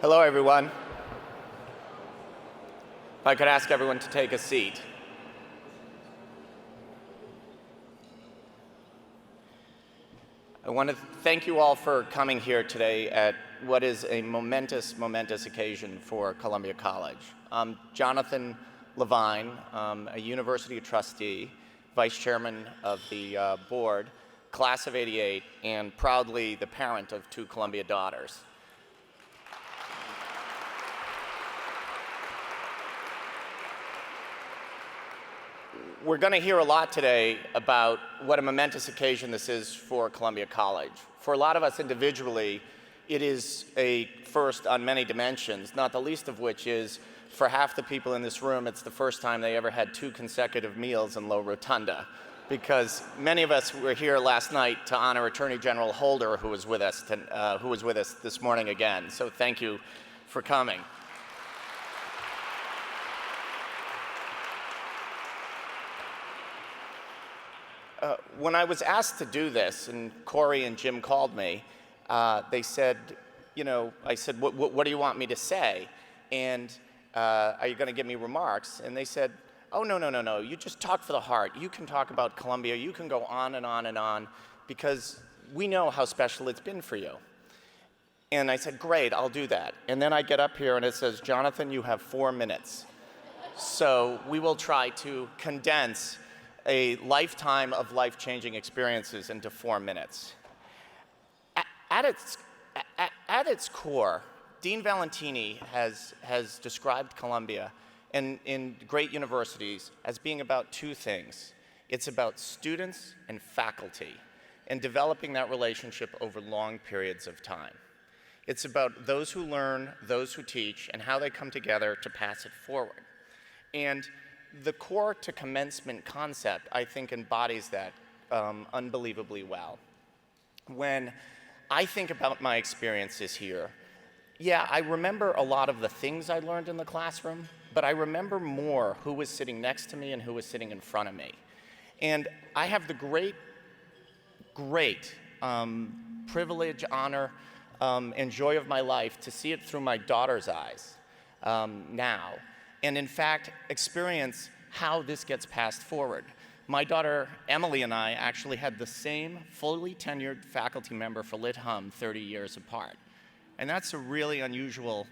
Hello, everyone. If I could ask everyone to take a seat. I want to thank you all for coming here today at what is a momentous occasion for Columbia College. I'm Jonathan Levine, a University Trustee, Vice Chairman of the board, class of '88, and proudly the parent of 2 Columbia daughters. We're going to hear a lot today about what a momentous occasion this is for Columbia College. For a lot of us individually, it is a first on many dimensions, not the least of which is for half the people in this room, it's the first time they ever had 2 consecutive meals in Low Rotunda, because many of us were here last night to honor Attorney General Holder, who was with us this morning again. So thank you for coming. When I was asked to do this, and Corey and Jim called me, they said, I said, what do you want me to say? And are you going to give me remarks? And they said, oh, no, you just talk for the heart. You can talk about Columbia. You can go on and on and on, because we know how special it's been for you. And I said, great, I'll do that. And then I get up here and it says, Jonathan, you have 4 minutes. So we will try to condense a lifetime of life-changing experiences into 4 minutes. At its core, Dean Valentini has described Columbia and in great universities as being about 2 things. It's about students and faculty and developing that relationship over long periods of time. It's about those who learn, those who teach, and how they come together to pass it forward. And the core to commencement concept, I think, embodies that unbelievably well. When I think about my experiences here, yeah, I remember a lot of the things I learned in the classroom, but I remember more who was sitting next to me and who was sitting in front of me. And I have the great privilege, honor, and joy of my life to see it through my daughter's eyes now. And in fact, experience how this gets passed forward. My daughter Emily and I actually had the same fully tenured faculty member for Lit Hum 30 years apart. And that's a really unusual,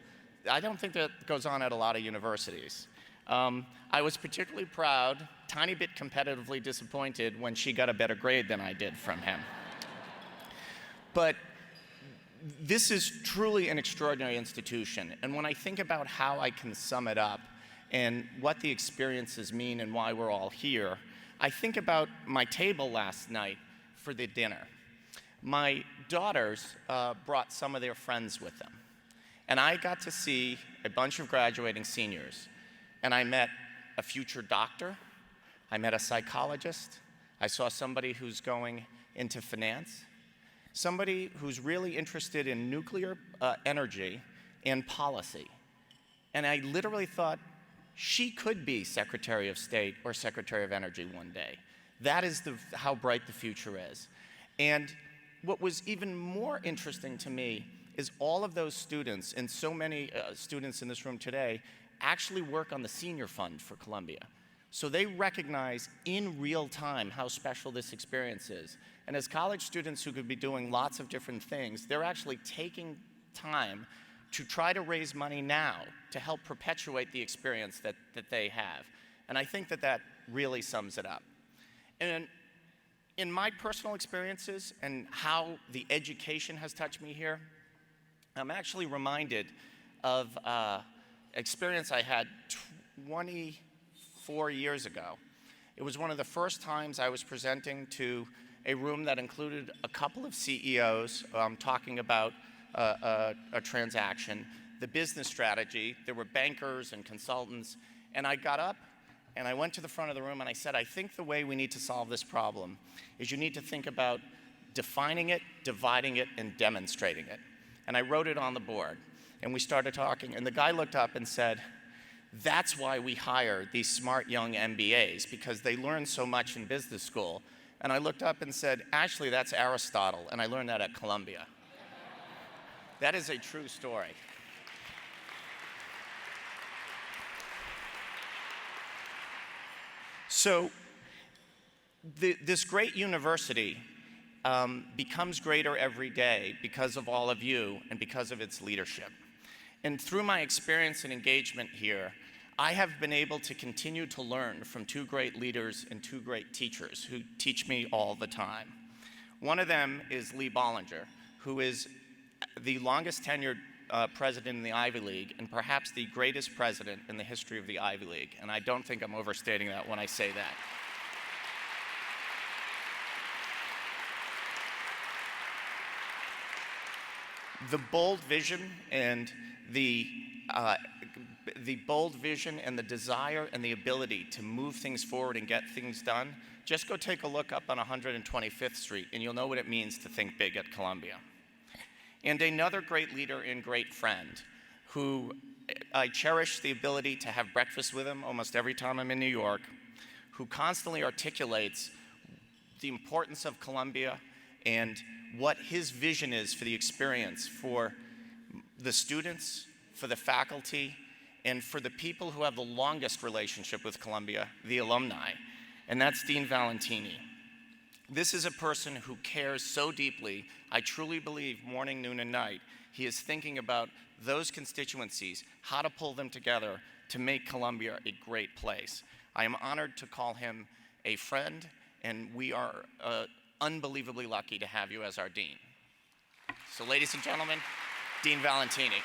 I don't think that goes on at a lot of universities. I was particularly proud, tiny bit competitively disappointed when she got a better grade than I did from him. But this is truly an extraordinary institution. And when I think about how I can sum it up and what the experiences mean and why we're all here, I think about my table last night for the dinner. My daughters brought some of their friends with them. And I got to see a bunch of graduating seniors. And I met a future doctor. I met a psychologist. I saw somebody who's going into finance. Somebody who's really interested in nuclear energy and policy. And I literally thought, she could be Secretary of State or Secretary of Energy one day. That is how bright the future is. And what was even more interesting to me is all of those students, and so many students in this room today, actually work on the senior fund for Columbia. So they recognize in real time how special this experience is. And as college students who could be doing lots of different things, they're actually taking time to try to raise money now to help perpetuate the experience that they have. And I think that really sums it up. And in my personal experiences and how the education has touched me here, I'm actually reminded of an experience I had 24 years ago. It was one of the first times I was presenting to a room that included a couple of CEOs talking about a transaction, the business strategy. There were bankers and consultants, and I got up and I went to the front of the room and I said, I think the way we need to solve this problem is you need to think about defining it, dividing it, and demonstrating it. And I wrote it on the board, and we started talking, and the guy looked up and said, that's why we hire these smart young MBAs, because they learn so much in business school. And I looked up and said, actually, that's Aristotle, and I learned that at Columbia. That is a true story. So this great university becomes greater every day because of all of you and because of its leadership. And through my experience and engagement here, I have been able to continue to learn from two great leaders and two great teachers who teach me all the time. One of them is Lee Bollinger, who is the longest tenured president in the Ivy League and perhaps the greatest president in the history of the Ivy League. And I don't think I'm overstating that when I say that. The bold vision and the desire and the ability to move things forward and get things done, just go take a look up on 125th Street and you'll know what it means to think big at Columbia. And another great leader and great friend who I cherish the ability to have breakfast with him almost every time I'm in New York, who constantly articulates the importance of Columbia and what his vision is for the experience for the students, for the faculty, and for the people who have the longest relationship with Columbia, the alumni, and that's Dean Valentini. This is a person who cares so deeply. I truly believe morning, noon, and night, he is thinking about those constituencies, how to pull them together to make Columbia a great place. I am honored to call him a friend, and we are unbelievably lucky to have you as our dean. So ladies and gentlemen, Dean Valentini.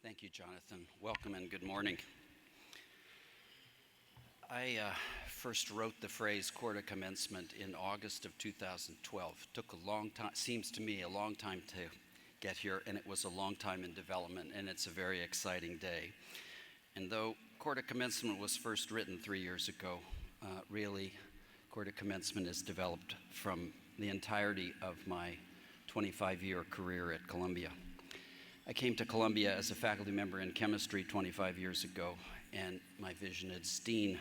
Thank you, Jonathan. Welcome and good morning. I first wrote the phrase court of commencement in August of 2012. Took a long time, seems to me a long time to get here, and it was a long time in development, and it's a very exciting day. And though court of commencement was first written 3 years ago, really court of commencement is developed from the entirety of my 25-year career at Columbia. I came to Columbia as a faculty member in chemistry 25 years ago, and my vision as dean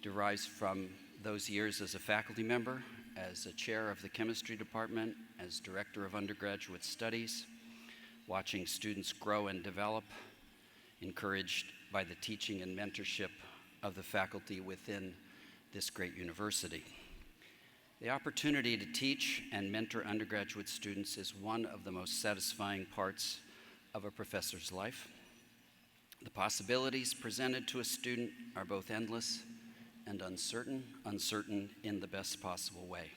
derives from those years as a faculty member, as a chair of the chemistry department, as director of undergraduate studies, watching students grow and develop, encouraged by the teaching and mentorship of the faculty within this great university. The opportunity to teach and mentor undergraduate students is one of the most satisfying parts of a professor's life. The possibilities presented to a student are both endless and uncertain in the best possible way.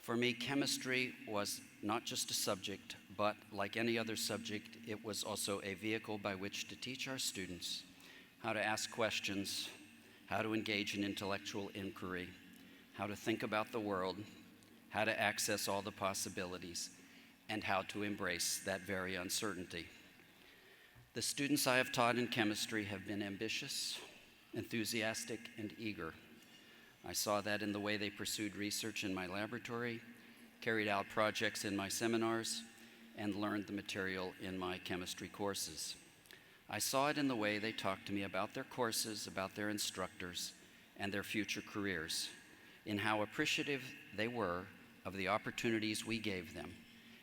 For me, chemistry was not just a subject, but like any other subject, it was also a vehicle by which to teach our students how to ask questions, how to engage in intellectual inquiry, how to think about the world, how to access all the possibilities, and how to embrace that very uncertainty. The students I have taught in chemistry have been ambitious, enthusiastic, and eager. I saw that in the way they pursued research in my laboratory, carried out projects in my seminars, and learned the material in my chemistry courses. I saw it in the way they talked to me about their courses, about their instructors, and their future careers, in how appreciative they were of the opportunities we gave them,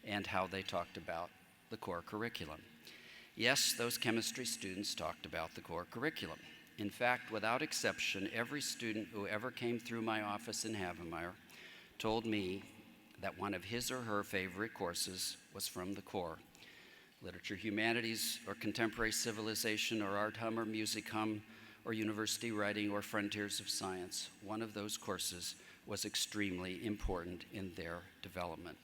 and how they talked about the core curriculum. Yes, those chemistry students talked about the core curriculum. In fact, without exception, every student who ever came through my office in Havemeyer told me that one of his or her favorite courses was from the core. Literature, humanities, or contemporary civilization, or art hum, or music hum, or university writing, or frontiers of science. One of those courses was extremely important in their development.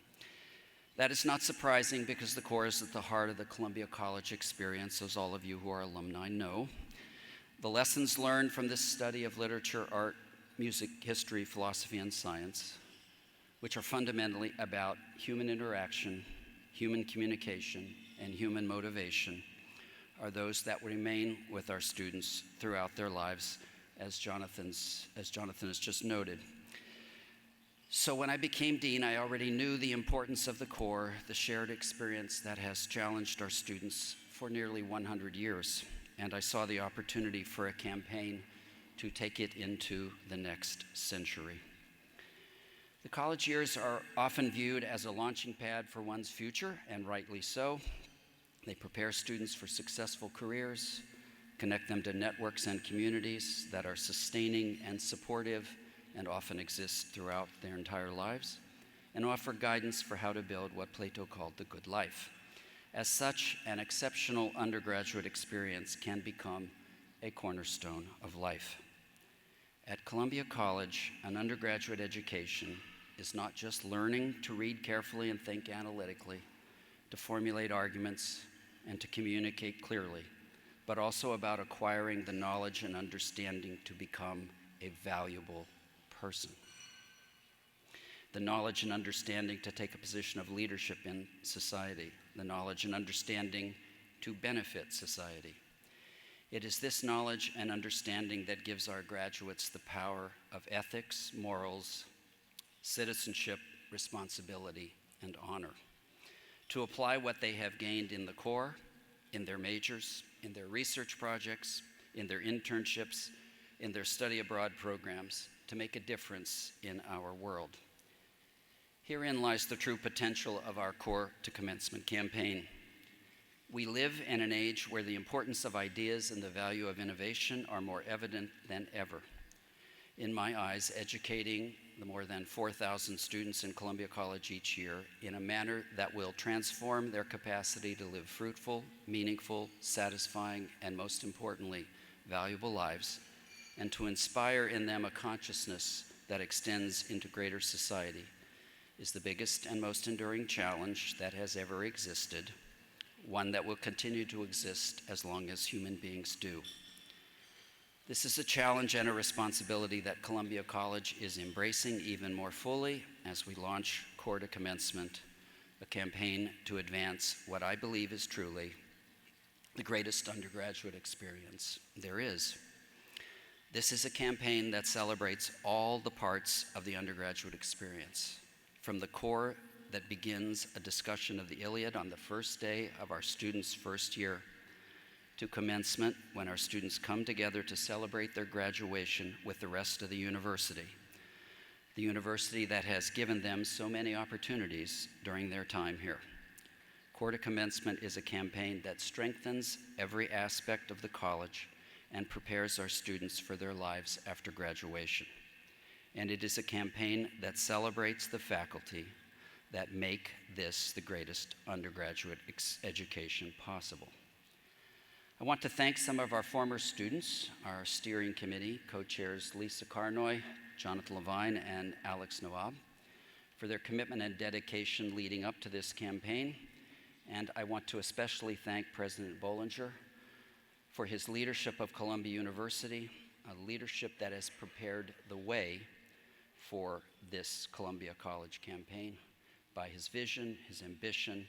That is not surprising because the core is at the heart of the Columbia College experience, as all of you who are alumni know. The lessons learned from this study of literature, art, music, history, philosophy, and science, which are fundamentally about human interaction, human communication, and human motivation, are those that remain with our students throughout their lives, as Jonathan has just noted. So when I became dean, I already knew the importance of the core, the shared experience that has challenged our students for nearly 100 years. And I saw the opportunity for a campaign to take it into the next century. The college years are often viewed as a launching pad for one's future, and rightly so. They prepare students for successful careers, connect them to networks and communities that are sustaining and supportive and often exist throughout their entire lives, and offer guidance for how to build what Plato called the good life. As such, an exceptional undergraduate experience can become a cornerstone of life. At Columbia College, an undergraduate education is not just learning to read carefully and think analytically, to formulate arguments, and to communicate clearly, but also about acquiring the knowledge and understanding to become a valuable person. The knowledge and understanding to take a position of leadership in society, the knowledge and understanding to benefit society. It is this knowledge and understanding that gives our graduates the power of ethics, morals, citizenship, responsibility, and honor, to apply what they have gained in the core, in their majors, in their research projects, in their internships, in their study abroad programs, to make a difference in our world. Herein lies the true potential of our Core to Commencement campaign. We live in an age where the importance of ideas and the value of innovation are more evident than ever. In my eyes, educating the more than 4,000 students in Columbia College each year in a manner that will transform their capacity to live fruitful, meaningful, satisfying, and most importantly, valuable lives, and to inspire in them a consciousness that extends into greater society, is the biggest and most enduring challenge that has ever existed, one that will continue to exist as long as human beings do. This is a challenge and a responsibility that Columbia College is embracing even more fully as we launch Core to Commencement, a campaign to advance what I believe is truly the greatest undergraduate experience there is. This is a campaign that celebrates all the parts of the undergraduate experience, from the core that begins a discussion of the Iliad on the first day of our students' first year, to commencement, when our students come together to celebrate their graduation with the rest of the university that has given them so many opportunities during their time here. Core to Commencement is a campaign that strengthens every aspect of the college and prepares our students for their lives after graduation. And it is a campaign that celebrates the faculty that make this the greatest undergraduate education possible. I want to thank some of our former students, our steering committee, co-chairs Lisa Carnoy, Jonathan Levine, and Alex Nawab, for their commitment and dedication leading up to this campaign. And I want to especially thank President Bollinger for his leadership of Columbia University, a leadership that has prepared the way for this Columbia College campaign by his vision, his ambition,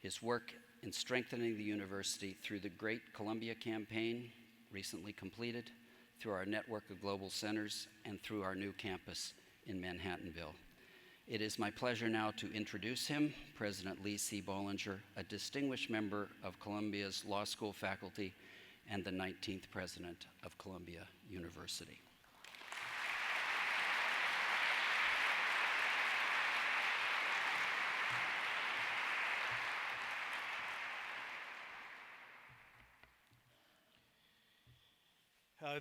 his work in strengthening the university through the Great Columbia Campaign, recently completed, through our network of global centers, and through our new campus in Manhattanville. It is my pleasure now to introduce him, President Lee C. Bollinger, a distinguished member of Columbia's Law School faculty and the 19th President of Columbia University.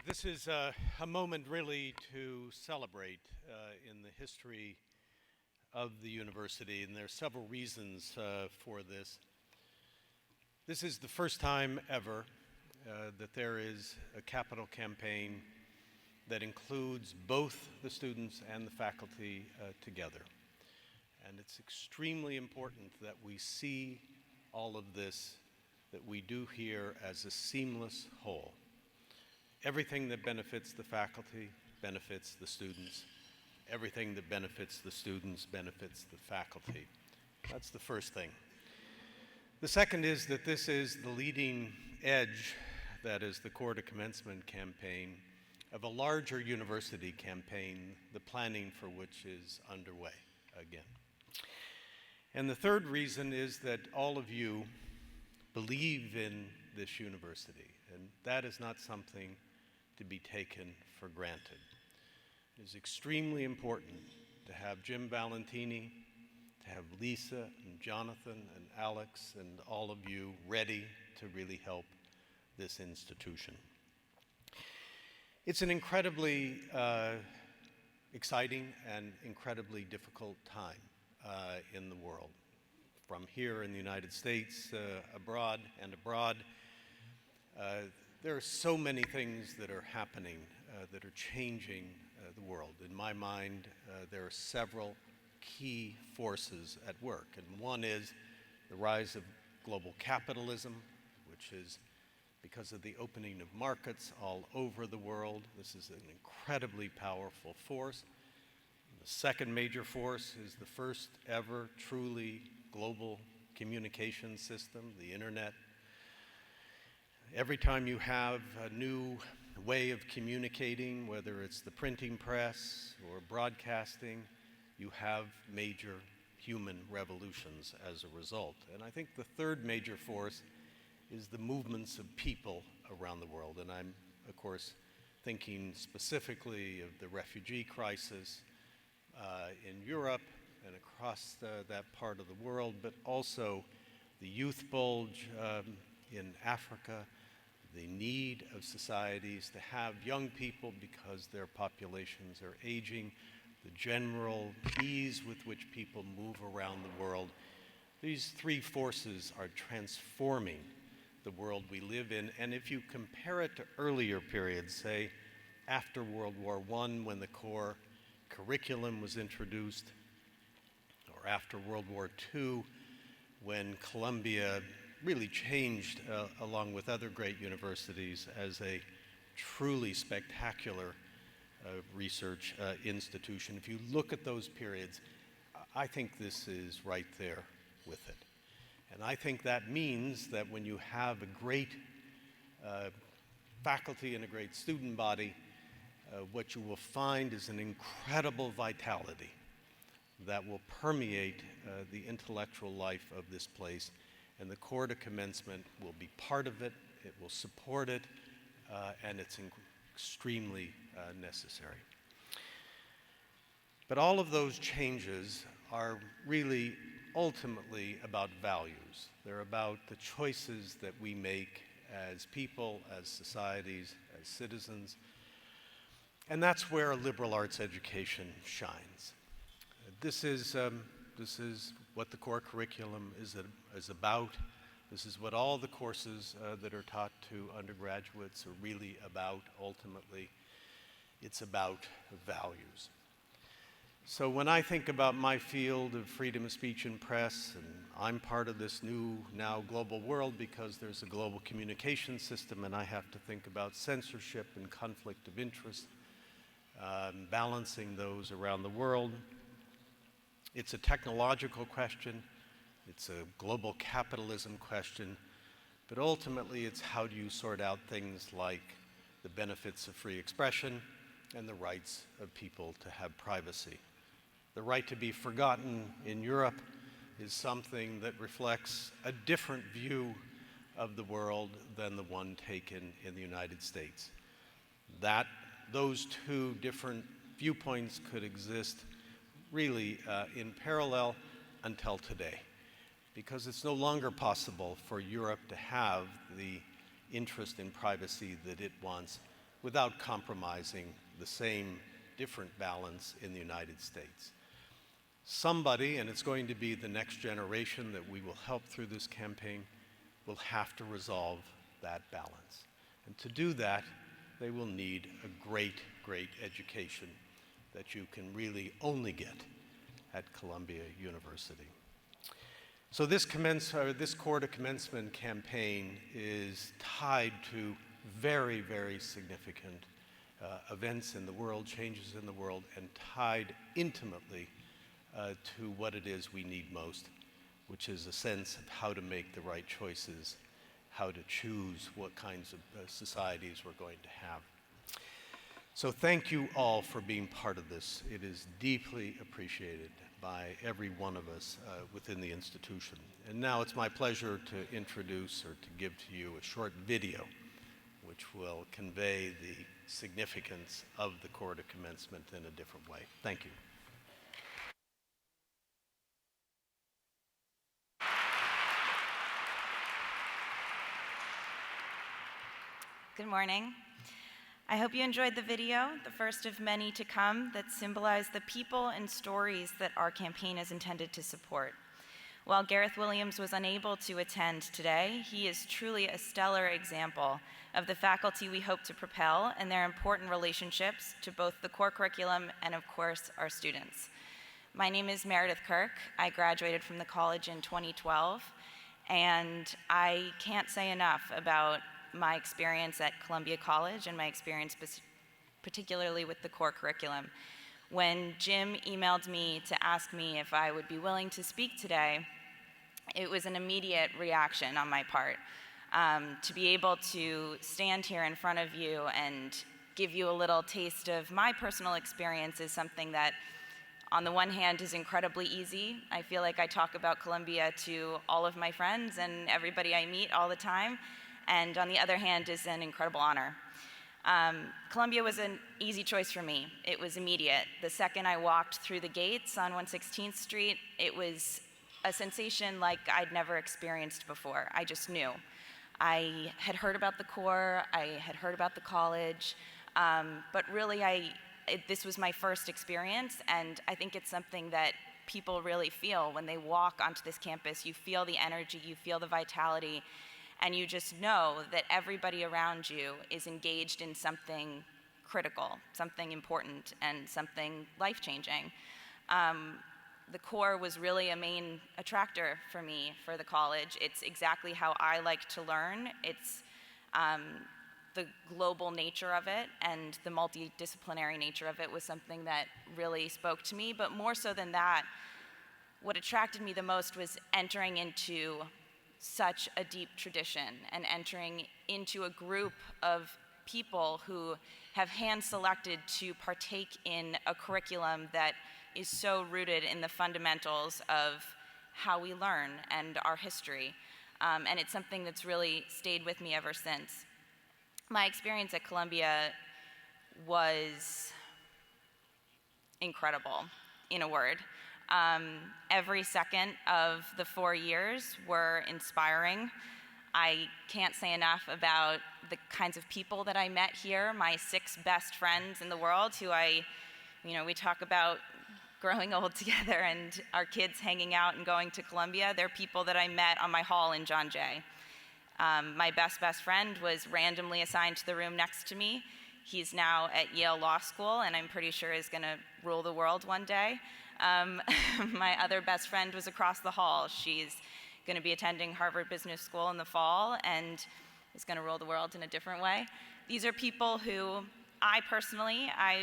This is a moment really to celebrate in the history of the university, and there are several reasons for this. This is the first time ever that there is a capital campaign that includes both the students and the faculty together. And it's extremely important that we see all of this that we do here as a seamless whole. Everything that benefits the faculty benefits the students. Everything that benefits the students benefits the faculty. That's the first thing. The second is that this is the leading edge, that is the Core to Commencement campaign, of a larger university campaign, the planning for which is underway again. And the third reason is that all of you believe in this university, and that is not something to be taken for granted. It is extremely important to have Jim Valentini, to have Lisa and Jonathan and Alex and all of you ready to really help this institution. It's an incredibly exciting and incredibly difficult time in the world. From here in the United States, abroad, there are so many things that are happening that are changing the world. In my mind, there are several key forces at work, and one is the rise of global capitalism, which is because of the opening of markets all over the world. This is an incredibly powerful force. The second major force is the first ever truly global communication system, the internet. Every time you have a new way of communicating, whether it's the printing press or broadcasting, you have major human revolutions as a result. And I think the third major force is the movements of people around the world. And I'm, of course, thinking specifically of the refugee crisis in Europe and across that part of the world, but also the youth bulge in Africa, the need of societies to have young people because their populations are aging, the general ease with which people move around the world. These three forces are transforming the world we live in. And if you compare it to earlier periods, say after World War I, when the core curriculum was introduced, or after World War II, when Columbia really changed, along with other great universities, as a truly spectacular research institution. If you look at those periods, I think this is right there with it. And I think that means that when you have a great faculty and a great student body, what you will find is an incredible vitality that will permeate the intellectual life of this place. And the Core to Commencement will be part of it, it will support it, and it's extremely necessary. But all of those changes are really ultimately about values. They're about the choices that we make as people, as societies, as citizens. And that's where a liberal arts education shines. This is what the core curriculum is about. This is what all the courses that are taught to undergraduates are really about ultimately. It's about values. So when I think about my field of freedom of speech and press, and I'm part of this new, now global world because there's a global communication system, and I have to think about censorship and conflict of interest, balancing those around the world. It's a technological question, it's a global capitalism question, but ultimately it's how do you sort out things like the benefits of free expression and the rights of people to have privacy. The right to be forgotten in Europe is something that reflects a different view of the world than the one taken in the United States. Those two different viewpoints could exist really in parallel until today, because it's no longer possible for Europe to have the interest in privacy that it wants without compromising the same different balance in the United States. Somebody, and it's going to be the next generation that we will help through this campaign, will have to resolve that balance. And to do that, they will need a great, great education that you can really only get at Columbia University. So this Core to Commencement campaign is tied to very, very significant events in the world, changes in the world, and tied intimately to what it is we need most, which is a sense of how to make the right choices, how to choose what kinds of societies we're going to have. So thank you all for being part of this. It is deeply appreciated by every one of us within the institution. And now it's my pleasure to introduce or to give to you a short video, which which will convey the significance of the Court of Commencement in a different way. Thank you. Good morning. I hope you enjoyed the video, the first of many to come, that symbolize the people and stories that our campaign is intended to support. While Gareth Williams was unable to attend today, he is truly a stellar example of the faculty we hope to propel and their important relationships to both the core curriculum and, of course, our students. My name is Meredith Kirk. I graduated from the college in 2012, and I can't say enough about my experience at Columbia College and my experience particularly with the core curriculum. When Jim emailed me to ask me if I would be willing to speak today, it was an immediate reaction on my part. To be able to stand here in front of you and give you a little taste of my personal experience is something that, on the one hand, is incredibly easy. I feel like I talk about Columbia to all of my friends and everybody I meet all the time. And on the other hand, is an incredible honor. Columbia was an easy choice for me. It was immediate. The second I walked through the gates on 116th Street, it was a sensation like I'd never experienced before. I just knew. I had heard about the core, I had heard about the college, but really this was my first experience, and I think it's something that people really feel when they walk onto this campus. You feel the energy, you feel the vitality, and you just know that everybody around you is engaged in something critical, something important, and something life-changing. The core was really a main attractor for me for the college. It's exactly how I like to learn. It's the global nature of it and the multidisciplinary nature of it was something that really spoke to me. But more so than that, what attracted me the most was entering into such a deep tradition and entering into a group of people who have hand-selected to partake in a curriculum that is so rooted in the fundamentals of how we learn and our history. And it's something that's really stayed with me ever since. My experience at Columbia was incredible, in a word. Every second of the 4 years were inspiring. I can't say enough about the kinds of people that I met here, my 6 best friends in the world who we talk about growing old together and our kids hanging out and going to Columbia. They're people that I met on my hall in John Jay. My best friend was randomly assigned to the room next to me. He's now at Yale Law School, and I'm pretty sure is gonna rule the world one day. My other best friend was across the hall. She's gonna be attending Harvard Business School in the fall and is gonna rule the world in a different way. These are people who I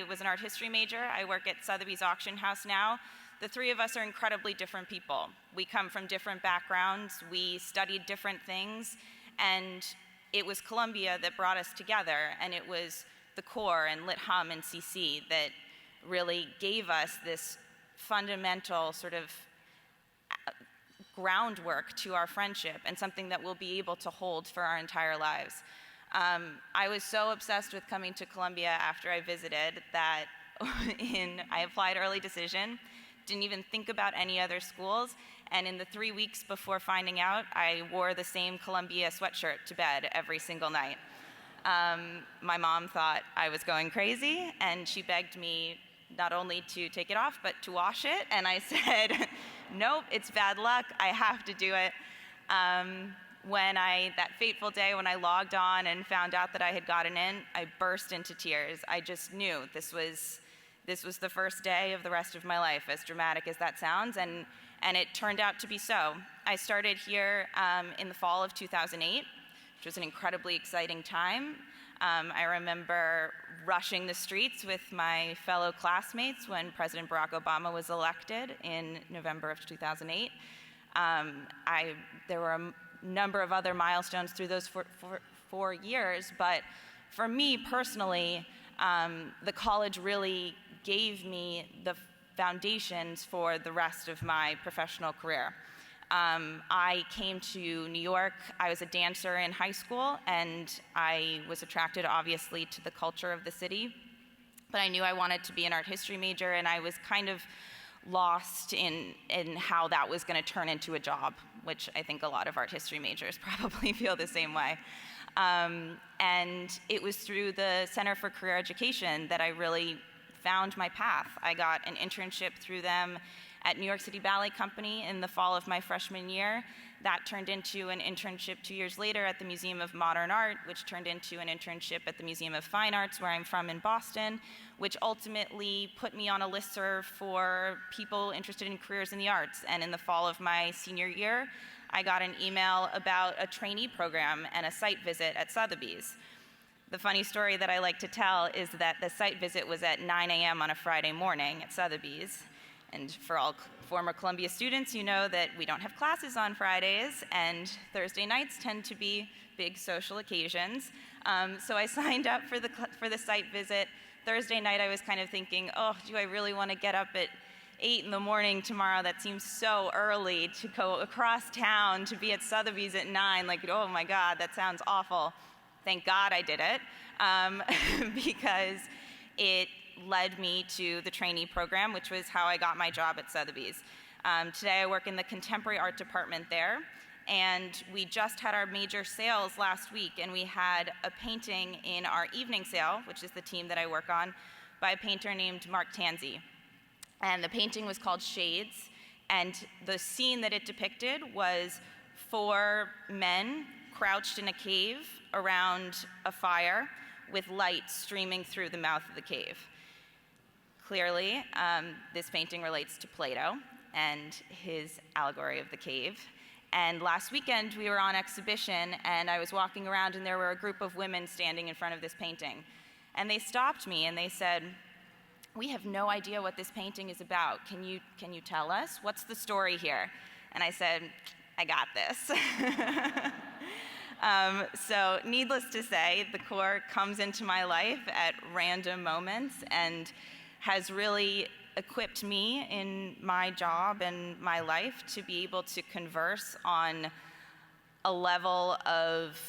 was an art history major. I work at Sotheby's Auction House now. The 3 of us are incredibly different people. We come from different backgrounds. We studied different things. And it was Columbia that brought us together. And it was the core and Lit Hum and CC that really gave us this fundamental sort of groundwork to our friendship and something that we'll be able to hold for our entire lives. I was so obsessed with coming to Columbia after I visited that I applied early decision, didn't even think about any other schools, and in the 3 weeks before finding out, I wore the same Columbia sweatshirt to bed every single night. My mom thought I was going crazy, and she begged me not only to take it off, but to wash it, and I said, nope, it's bad luck, I have to do it. That fateful day when I logged on and found out that I had gotten in, I burst into tears. I just knew this was the first day of the rest of my life, as dramatic as that sounds, and it turned out to be so. I started here in the fall of 2008, which was an incredibly exciting time. I remember rushing the streets with my fellow classmates when President Barack Obama was elected in November of 2008. There were a number of other milestones through those 4 years, but for me personally, the college really gave me the foundations for the rest of my professional career. I came to New York. I was a dancer in high school, and I was attracted, obviously, to the culture of the city. But I knew I wanted to be an art history major, and I was kind of lost in how that was going to turn into a job, which I think a lot of art history majors probably feel the same way. And it was through the Center for Career Education that I really found my path. I got an internship through them at New York City Ballet Company in the fall of my freshman year. That turned into an internship 2 years later at the Museum of Modern Art, which turned into an internship at the Museum of Fine Arts, where I'm from in Boston, which ultimately put me on a listserv for people interested in careers in the arts. And in the fall of my senior year, I got an email about a trainee program and a site visit at Sotheby's. The funny story that I like to tell is that the site visit was at 9 a.m. on a Friday morning at Sotheby's. And for all former Columbia students, you know that we don't have classes on Fridays, and Thursday nights tend to be big social occasions. So I signed up for the site visit. Thursday night, I was kind of thinking, oh, do I really want to get up at 8 in the morning tomorrow? That seems so early to go across town to be at Sotheby's at 9. Like, oh my God, that sounds awful. Thank God I did it, because it led me to the trainee program, which was how I got my job at Sotheby's. Today I work in the contemporary art department there, and we just had our major sales last week, and we had a painting in our evening sale, which is the team that I work on, by a painter named Mark Tansey. And the painting was called Shades, and the scene that it depicted was 4 men crouched in a cave around a fire with light streaming through the mouth of the cave. Clearly, this painting relates to Plato and his allegory of the cave. And last weekend, we were on exhibition, and I was walking around, and there were a group of women standing in front of this painting. And they stopped me, and they said, "We have no idea what this painting is about. Can you tell us? What's the story here?" And I said, "I got this." So needless to say, the Corps comes into my life at random moments and has really equipped me in my job and my life to be able to converse on a level of,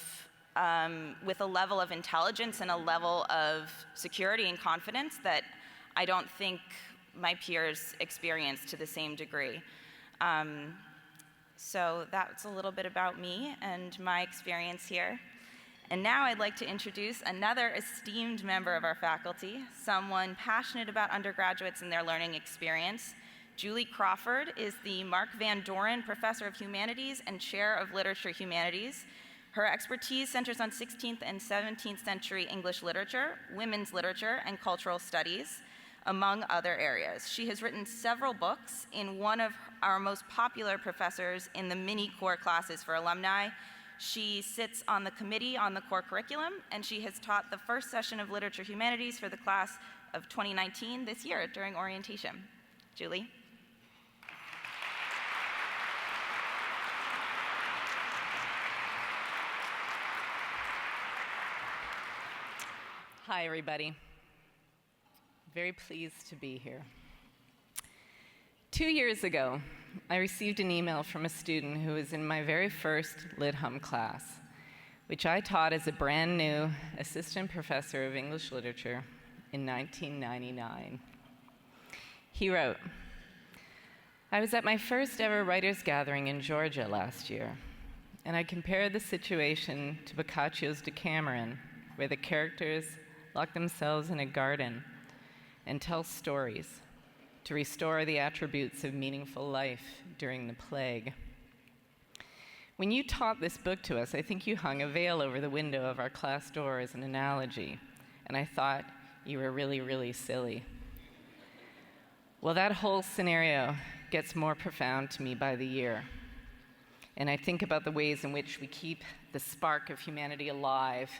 with a level of intelligence and a level of security and confidence that I don't think my peers experience to the same degree. So that's a little bit about me and my experience here. And now I'd like to introduce another esteemed member of our faculty, someone passionate about undergraduates and their learning experience. Julie Crawford is the Mark Van Doren Professor of Humanities and Chair of Literature Humanities. Her expertise centers on 16th and 17th century English literature, women's literature, and cultural studies, among other areas. She has written several books in one of our most popular professors in the mini core classes for alumni. She sits on the committee on the core curriculum, and she has taught the first session of Literature Humanities for the class of 2019 this year during orientation. Julie. Hi, everybody. Very pleased to be here. 2 years ago, I received an email from a student who was in my very first Lit Hum class, which I taught as a brand new assistant professor of English literature in 1999. He wrote, "I was at my first ever writers' gathering in Georgia last year, and I compared the situation to Boccaccio's Decameron, where the characters lock themselves in a garden and tell stories to restore the attributes of meaningful life during the plague. When you taught this book to us, I think you hung a veil over the window of our class door as an analogy, and I thought you were really, really silly." Well, that whole scenario gets more profound to me by the year, and I think about the ways in which we keep the spark of humanity alive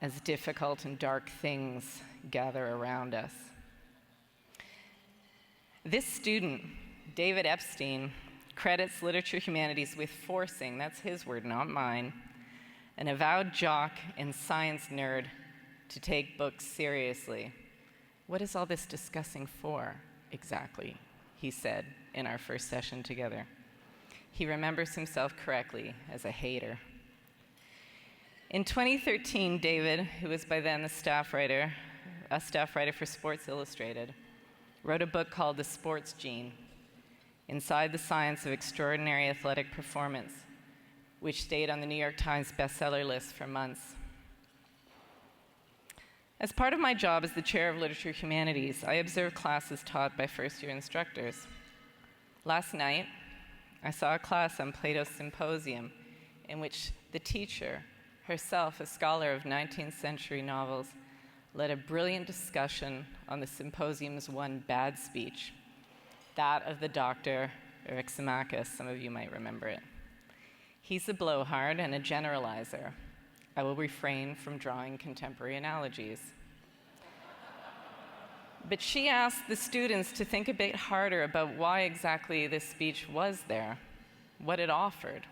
as difficult and dark things gather around us. This student, David Epstein, credits Literature Humanities with forcing, that's his word, not mine, an avowed jock and science nerd to take books seriously. "What is all this discussing for, exactly?" he said in our first session together. he remembers himself correctly as a hater. In 2013, David, who was by then a staff writer for Sports Illustrated, wrote a book called The Sports Gene, Inside the Science of Extraordinary Athletic Performance, which stayed on the New York Times bestseller list for months. As part of my job as the chair of Literature Humanities, I observe classes taught by first-year instructors. Last night, I saw a class on Plato's Symposium in which the teacher, herself a scholar of 19th century novels, led a brilliant discussion on the symposium's one bad speech, that of the doctor Eryximachus. Some of you might remember it. He's a blowhard and a generalizer. I will refrain from drawing contemporary analogies. But she asked the students to think a bit harder about why exactly this speech was there, what it offered,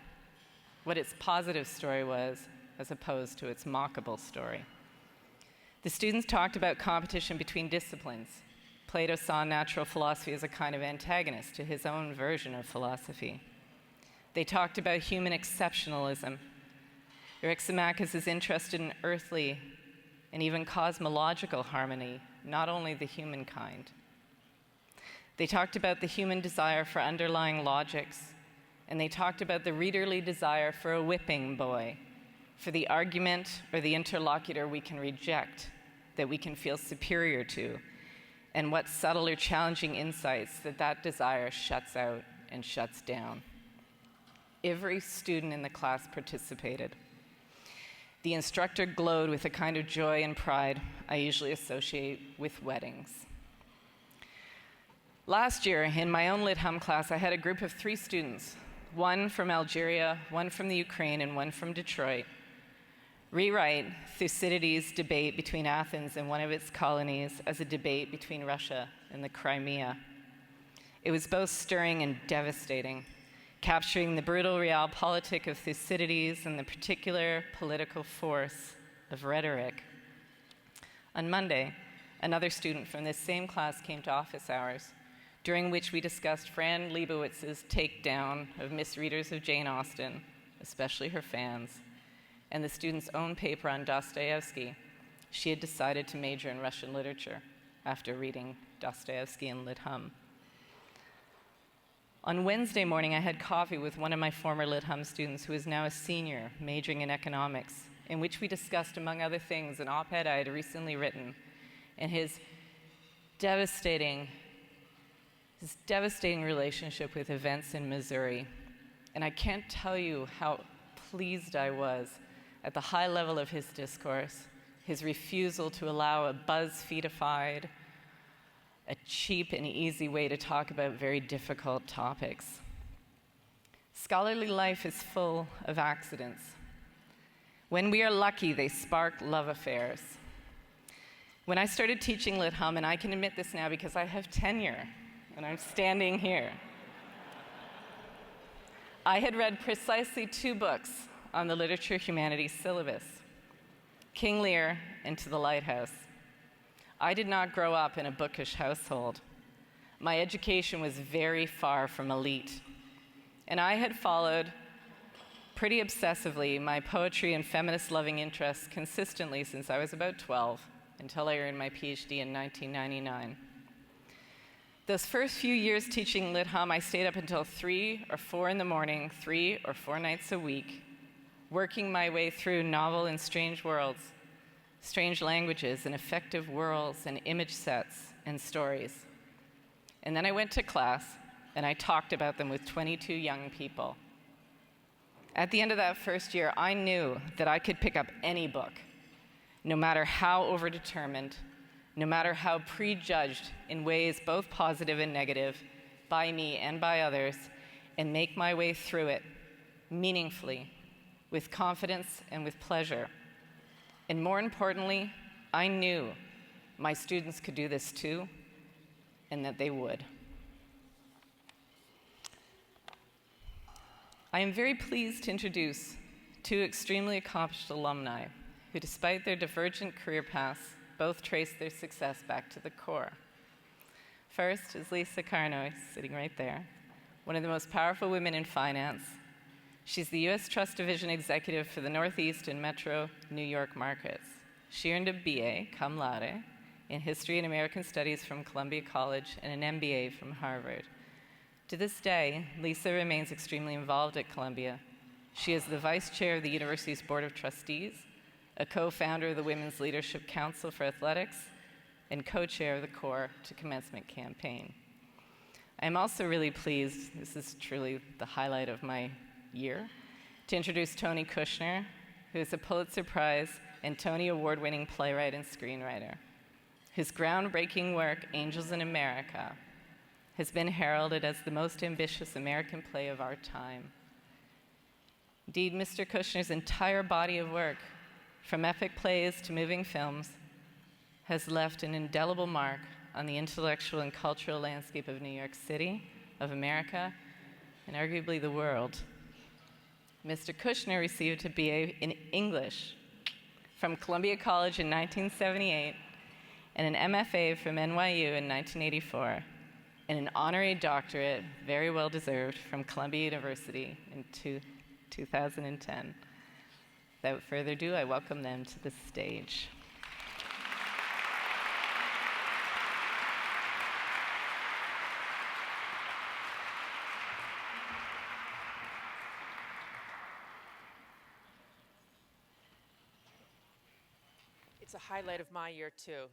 what its positive story was, as opposed to its mockable story. The students talked about competition between disciplines. Plato saw natural philosophy as a kind of antagonist to his own version of philosophy. They talked about human exceptionalism. Eryximachus is interested in earthly and even cosmological harmony, not only the humankind. They talked about the human desire for underlying logics, and they talked about the readerly desire for a whipping boy, for the argument or the interlocutor we can reject, that we can feel superior to, and what subtle or challenging insights that desire shuts out and shuts down. Every student in the class participated. The instructor glowed with a kind of joy and pride I usually associate with weddings. Last year, in my own Lit Hum class, I had a group of 3 students, one from Algeria, one from the Ukraine, and one from Detroit, rewrite Thucydides' debate between Athens and one of its colonies as a debate between Russia and the Crimea. It was both stirring and devastating, capturing the brutal realpolitik of Thucydides and the particular political force of rhetoric. On Monday, another student from this same class came to office hours, during which we discussed Fran Lebowitz's takedown of misreaders of Jane Austen, especially her fans, and the student's own paper on Dostoevsky. She had decided to major in Russian literature after reading Dostoevsky in Lit Hum. On Wednesday morning, I had coffee with one of my former Lit Hum students who is now a senior, majoring in economics, in which we discussed, among other things, an op-ed I had recently written and his devastating relationship with events in Missouri. And I can't tell you how pleased I was at the high level of his discourse, his refusal to allow a BuzzFeedified, a cheap and easy way to talk about very difficult topics. Scholarly life is full of accidents. When we are lucky, they spark love affairs. When I started teaching Lit Hum, and I can admit this now because I have tenure, and I'm standing here, I had read precisely 2 books on the literature humanities syllabus, King Lear and To the Lighthouse. I did not grow up in a bookish household. My education was very far from elite, and I had followed pretty obsessively my poetry and feminist-loving interests consistently since I was about 12, until I earned my PhD in 1999. Those first few years teaching Lit Hum, I stayed up until 3 or 4 in the morning, 3 or 4 nights a week, working my way through novel and strange worlds, strange languages and effective worlds and image sets and stories. And then I went to class and I talked about them with 22 young people. At the end of that first year, I knew that I could pick up any book, no matter how overdetermined, no matter how prejudged in ways both positive and negative by me and by others, and make my way through it meaningfully, with confidence and with pleasure. And more importantly, I knew my students could do this too, and that they would. I am very pleased to introduce 2 extremely accomplished alumni who, despite their divergent career paths, both trace their success back to the core. First is Lisa Carnoy, sitting right there, one of the most powerful women in finance. She's the U.S. Trust Division Executive for the Northeast and Metro New York markets. She earned a BA, cum laude, in History and American Studies from Columbia College and an MBA from Harvard. To this day, Lisa remains extremely involved at Columbia. She is the vice chair of the university's Board of Trustees, a co-founder of the Women's Leadership Council for Athletics, and co-chair of the Core to Commencement campaign. I'm also really pleased, this is truly the highlight of my year, to introduce Tony Kushner, who is a Pulitzer Prize and Tony Award-winning playwright and screenwriter. His groundbreaking work, Angels in America, has been heralded as the most ambitious American play of our time. Indeed, Mr. Kushner's entire body of work, from epic plays to moving films, has left an indelible mark on the intellectual and cultural landscape of New York City, of America, and arguably the world. Mr. Kushner received a BA in English from Columbia College in 1978 and an MFA from NYU in 1984, and an honorary doctorate, very well deserved, from Columbia University in 2010. Without further ado, I welcome them to the stage. It's a highlight of my year too,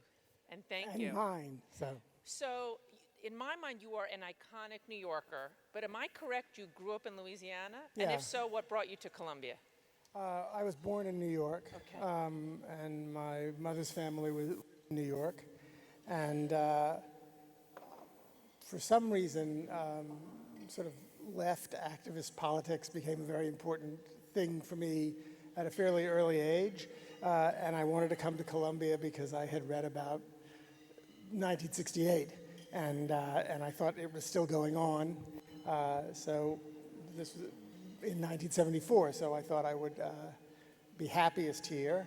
and thank you. And mine, so. So, in my mind, you are an iconic New Yorker, but am I correct, you grew up in Louisiana? And Yeah. if so, what brought you to Columbia? I was born in New York, Okay. and my mother's family was in New York. And for some reason, sort of left activist politics became a very important thing for me at a fairly early age. And I wanted to come to Columbia because I had read about 1968, and I thought it was still going on. So this was in 1974, so I thought I would be happiest here.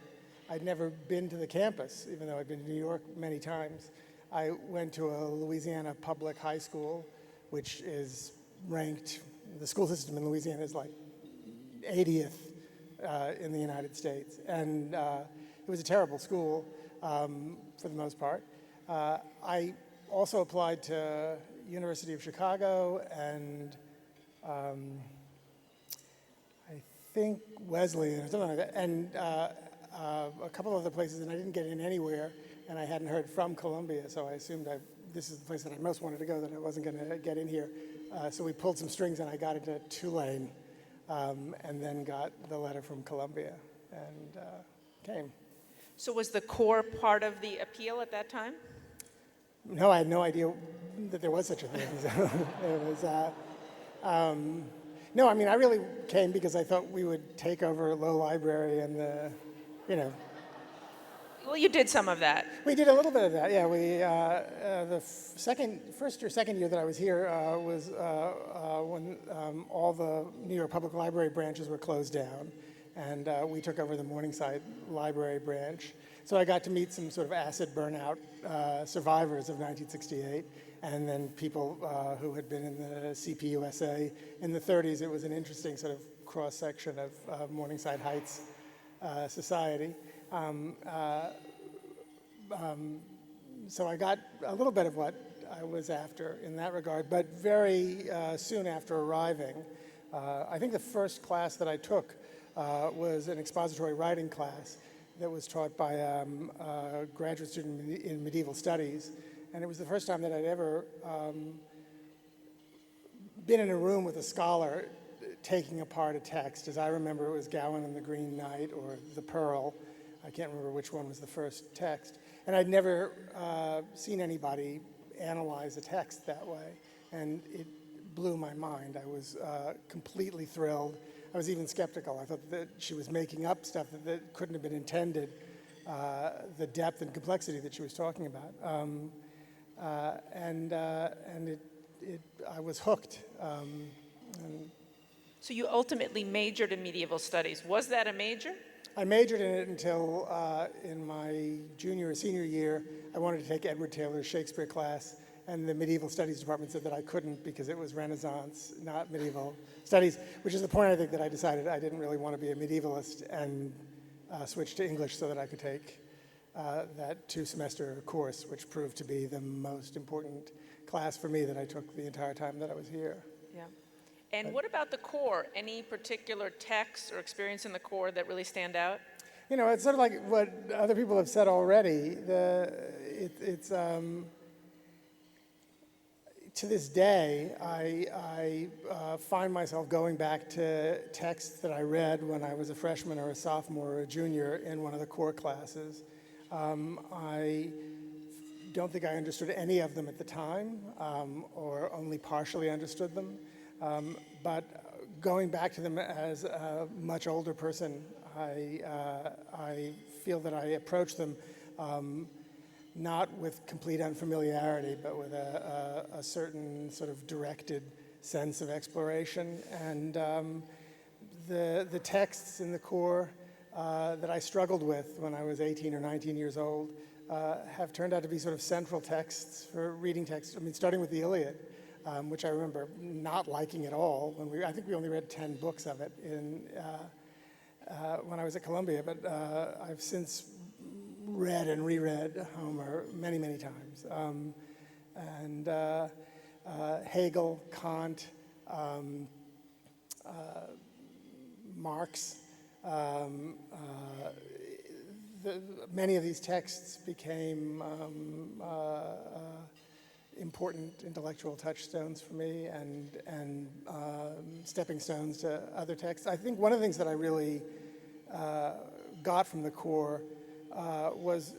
I'd never been to the campus, even though I'd been to New York many times. I went to a Louisiana public high school, which is ranked, the school system in Louisiana is like 80th in the United States. And it was a terrible school for the most part. I also applied to University of Chicago and I think Wesleyan or something like that, and a couple other places, and I didn't get in anywhere, and I hadn't heard from Columbia, so I assumed this is the place that I most wanted to go, that I wasn't going to get in here. So we pulled some strings, and I got into Tulane, and then got the letter from Columbia, and came. So was the core part of the appeal at that time? No, I had no idea that there was such a thing. So it was, no, I mean, I really came because I thought we would take over Low Library and Well, you did some of that. We did a little bit of that, yeah. We the first or second year that I was here was when all the New York Public Library branches were closed down, and we took over the Morningside Library branch. So I got to meet some sort of acid burnout survivors of 1968, and then people who had been in the CPUSA in the 30s. It was an interesting sort of cross-section of Morningside Heights society. So I got a little bit of what I was after in that regard, but very soon after arriving, I think the first class that I took was an expository writing class that was taught by a graduate student in medieval studies, and it was the first time that I'd ever been in a room with a scholar taking apart a text. As I remember, it was Gowan and the Green Knight or The Pearl. I can't remember which one was the first text. And I'd never seen anybody analyze a text that way. And it blew my mind. I was completely thrilled. I was even skeptical. I thought that she was making up stuff that couldn't have been intended, the depth and complexity that she was talking about. I was hooked. So you ultimately majored in medieval studies. Was that a major? I majored in it until in my junior or senior year, I wanted to take Edward Taylor's Shakespeare class, and the medieval studies department said that I couldn't because it was Renaissance, not medieval studies, which is the point I think that I decided I didn't really want to be a medievalist and switched to English so that I could take that 2-semester course, which proved to be the most important class for me that I took the entire time that I was here. Yeah. And what about the core? Any particular texts or experience in the core that really stand out? You know, it's sort of like what other people have said already. To this day, I find myself going back to texts that I read when I was a freshman or a sophomore or a junior in one of the core classes. I don't think I understood any of them at the time, or only partially understood them. But going back to them as a much older person, I feel that I approach them not with complete unfamiliarity, but with a certain sort of directed sense of exploration. And the texts in the core that I struggled with when I was 18 or 19 years old have turned out to be sort of central texts for reading texts. I mean, starting with the Iliad, which I remember not liking at all. I think we only read 10 books of it when I was at Columbia, but I've since read and reread Homer many, many times. And Hegel, Kant, Marx, many of these texts became important intellectual touchstones for me and stepping stones to other texts. I think one of the things that I really got from the core was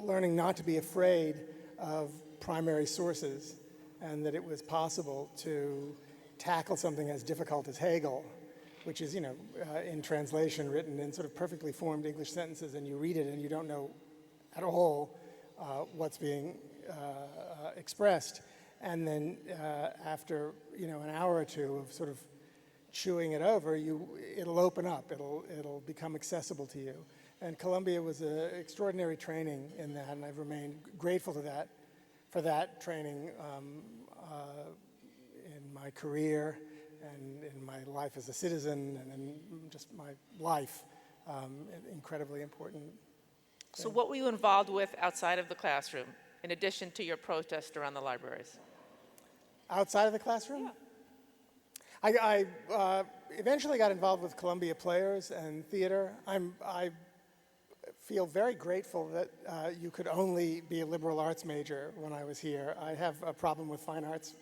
learning not to be afraid of primary sources, and that it was possible to tackle something as difficult as Hegel, which is, in translation written in sort of perfectly formed English sentences, and you read it and you don't know at all what's being expressed. And then after, an hour or two of sort of chewing it over, it'll open up, it'll become accessible to you. And Columbia was an extraordinary training in that, and I've remained grateful for that training in my career and in my life as a citizen and in just my life. Incredibly important. So what were you involved with outside of the classroom, in addition to your protest around the libraries? Outside of the classroom? Yeah. I eventually got involved with Columbia Players and theater. I feel very grateful that you could only be a liberal arts major when I was here. I have a problem with fine arts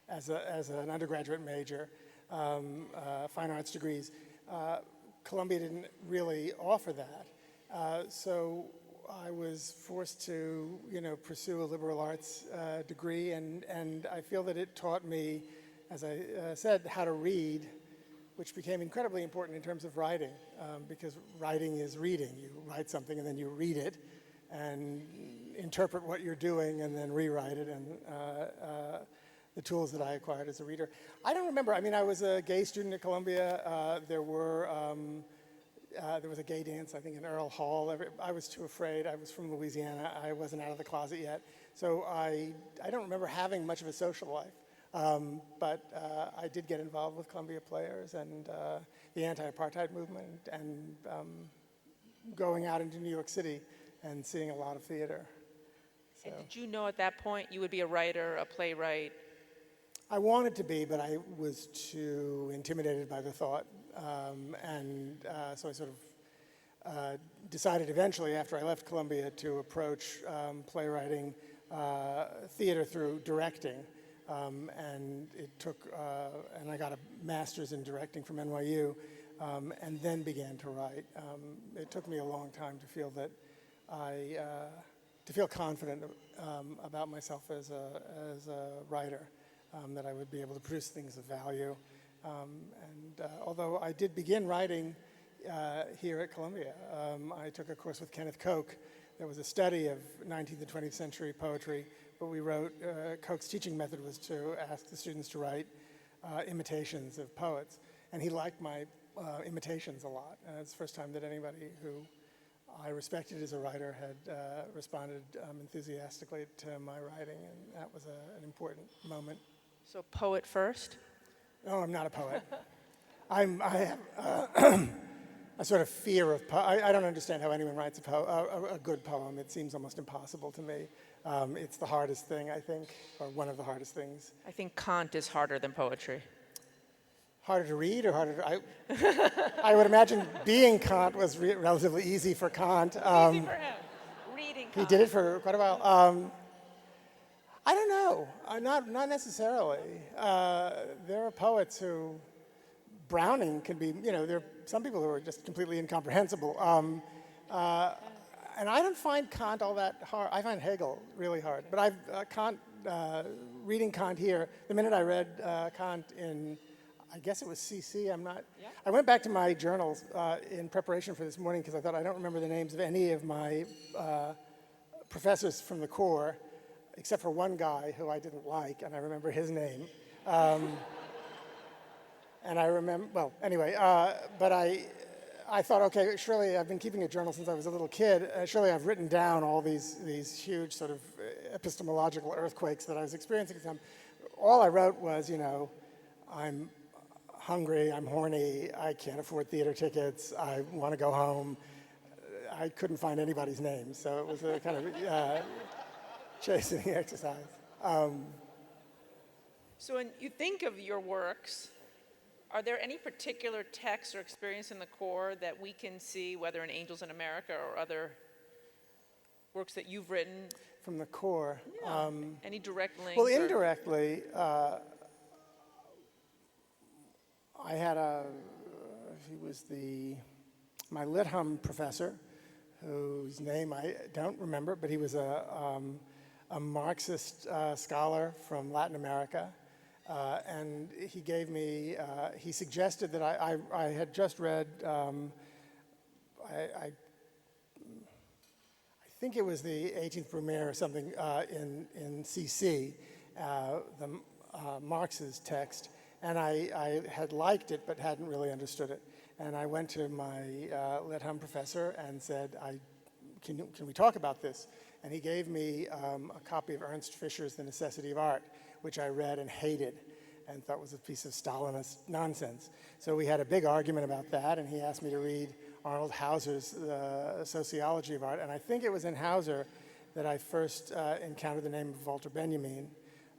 as an undergraduate major, fine arts degrees. Columbia didn't really offer that. So I was forced to, pursue a liberal arts degree, and I feel that it taught me, as I said, how to read, which became incredibly important in terms of writing, because writing is reading. You write something and then you read it and interpret what you're doing and then rewrite it, and the tools that I acquired as a reader. I don't remember. I mean, I was a gay student at Columbia. There was a gay dance, I think, in Earl Hall. I was too afraid. I was from Louisiana. I wasn't out of the closet yet. So I don't remember having much of a social life. But I did get involved with Columbia Players and the anti-apartheid movement, and going out into New York City and seeing a lot of theater. So. And did you know at that point you would be a writer, a playwright? I wanted to be, but I was too intimidated by the thought. So I sort of decided eventually, after I left Columbia, to approach playwriting, theater through directing. And it took, and I got a master's in directing from NYU, and then began to write. It took me a long time to feel that to feel confident about myself as a writer, that I would be able to produce things of value. Although I did begin writing here at Columbia, I took a course with Kenneth Koch. There was a study of 19th and 20th century poetry. But we wrote, Koch's teaching method was to ask the students to write imitations of poets. And he liked my imitations a lot. It's the first time that anybody who I respected as a writer had responded enthusiastically to my writing, and that was an important moment. So poet first? No, I'm not a poet. I have a sort of fear of I don't understand how anyone writes a good poem. It seems almost impossible to me. It's the hardest thing, I think, or one of the hardest things. I think Kant is harder than poetry. Harder to read or harder to... I would imagine being Kant was relatively easy for Kant. Easy for him. Reading Kant. He did it for quite a while. I don't know. Not necessarily. There are poets who... Browning can be, there are some people who are just completely incomprehensible. And I don't find Kant all that hard. I find Hegel really hard. But reading Kant here, the minute I read Kant in, I guess it was CC, I went back to my journals in preparation for this morning because I thought I don't remember the names of any of my professors from the Corps, except for one guy who I didn't like, and I remember his name. And I remember, well, anyway, but I thought, okay, surely I've been keeping a journal since I was a little kid. Surely I've written down all these huge sort of epistemological earthquakes that I was experiencing at the time. All I wrote was, I'm hungry, I'm horny, I can't afford theater tickets, I want to go home. I couldn't find anybody's name, so it was a kind of chastening exercise. So when you think of your works, are there any particular texts or experience in the Corps that we can see, whether in Angels in America or other works that you've written? From the Corps? Yeah. Any direct links? Well, indirectly, I had he was my Lit Hum professor, whose name I don't remember, but he was a Marxist scholar from Latin America. And he gave me, he suggested that I had just read, I think it was the 18th Brumaire or something in CC, the Marx's text, and I had liked it but hadn't really understood it. And I went to my Lit Hum professor and said, can we talk about this? And he gave me a copy of Ernst Fischer's The Necessity of Art, which I read and hated and thought was a piece of Stalinist nonsense. So we had a big argument about that, and he asked me to read Arnold Hauser's Sociology of Art. And I think it was in Hauser that I first encountered the name of Walter Benjamin.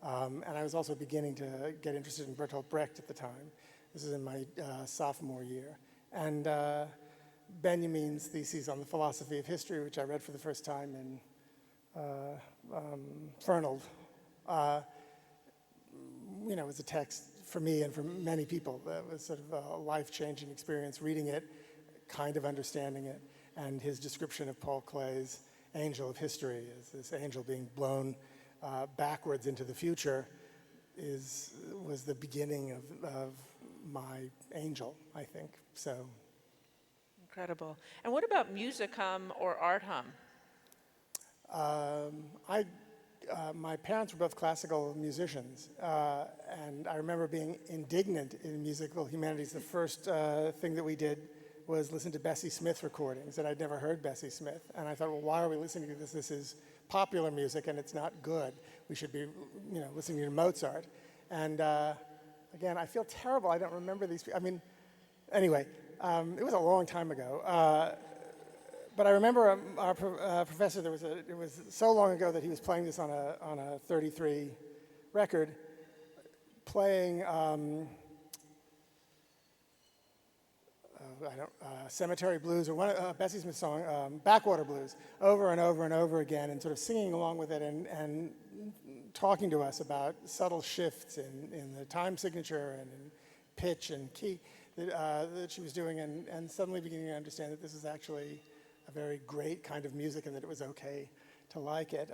And I was also beginning to get interested in Bertolt Brecht at the time. This is in my sophomore year. And Benjamin's thesis on the philosophy of history, which I read for the first time in Fernald, was a text for me and for many people that was sort of a life-changing experience reading it, kind of understanding it, and his description of Paul Klee's angel of history as this angel being blown backwards into the future was the beginning of my angel, I think. So. Incredible. And what about Music Hum or Art Hum? My parents were both classical musicians, and I remember being indignant in musical humanities. The first thing that we did was listen to Bessie Smith recordings, and I'd never heard Bessie Smith. And I thought, well, why are we listening to this? This is popular music, and it's not good. We should be, listening to Mozart. And again, I feel terrible. I don't remember these people. I mean, anyway, it was a long time ago. But I remember our professor, it was so long ago that he was playing this on a 33 record, playing Cemetery Blues, or one Bessie Smith song, Backwater Blues, over and over and over again, and sort of singing along with it and talking to us about subtle shifts in the time signature and in pitch and key that she was doing, and suddenly beginning to understand that this is actually a very great kind of music and that it was okay to like it.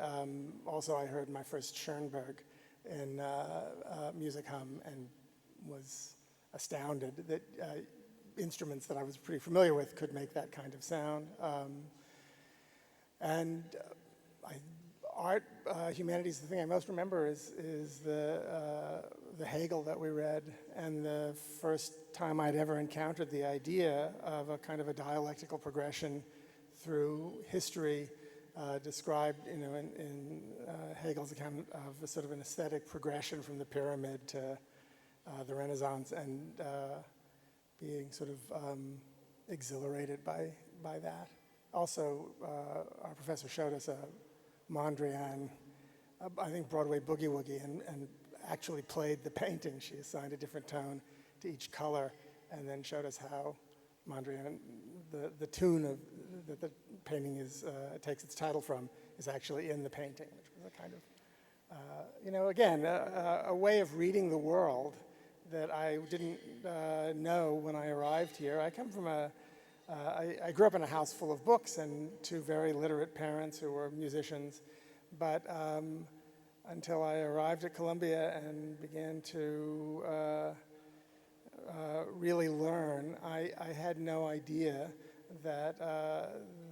Also, I heard my first Schoenberg in Music Hum and was astounded that instruments that I was pretty familiar with could make that kind of sound. Art, humanities, the thing I most remember is the Hegel that we read, and the first time I'd ever encountered the idea of a kind of a dialectical progression through history described, in Hegel's account of a sort of an aesthetic progression from the pyramid to the Renaissance, and being sort of exhilarated by that. Also, our professor showed us a Mondrian, I think Broadway Boogie Woogie, and actually played the painting. She assigned a different tone to each color, and then showed us how Mondrian, the tune of that the painting takes its title from, is actually in the painting, which was a kind of, again, a way of reading the world that I didn't know when I arrived here. I come from I grew up in a house full of books and two very literate parents who were musicians, but until I arrived at Columbia and began to really learn, I had no idea that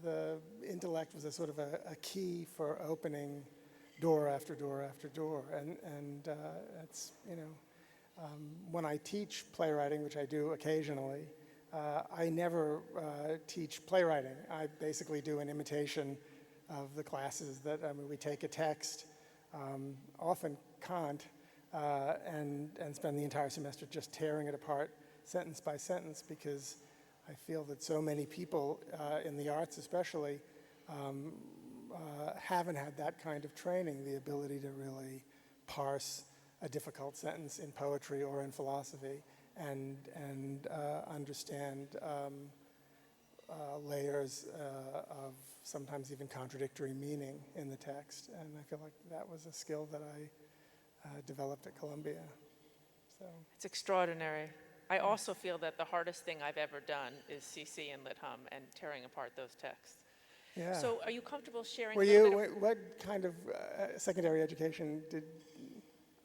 the intellect was a sort of a key for opening door after door after door, and it's, when I teach playwriting, which I do occasionally, I never teach playwriting. I basically do an imitation of the classes that, we take a text, often Kant, and spend the entire semester just tearing it apart sentence by sentence, because I feel that so many people in the arts especially haven't had that kind of training, the ability to really parse a difficult sentence in poetry or in philosophy, and understand layers of sometimes even contradictory meaning in the text. And I feel like that was a skill that I developed at Columbia. So It's extraordinary. I also feel that the hardest thing I've ever done is CC and Lit Hum and tearing apart those texts. yeah. So are you comfortable sharing Were a little you? bit of, What kind of secondary education did?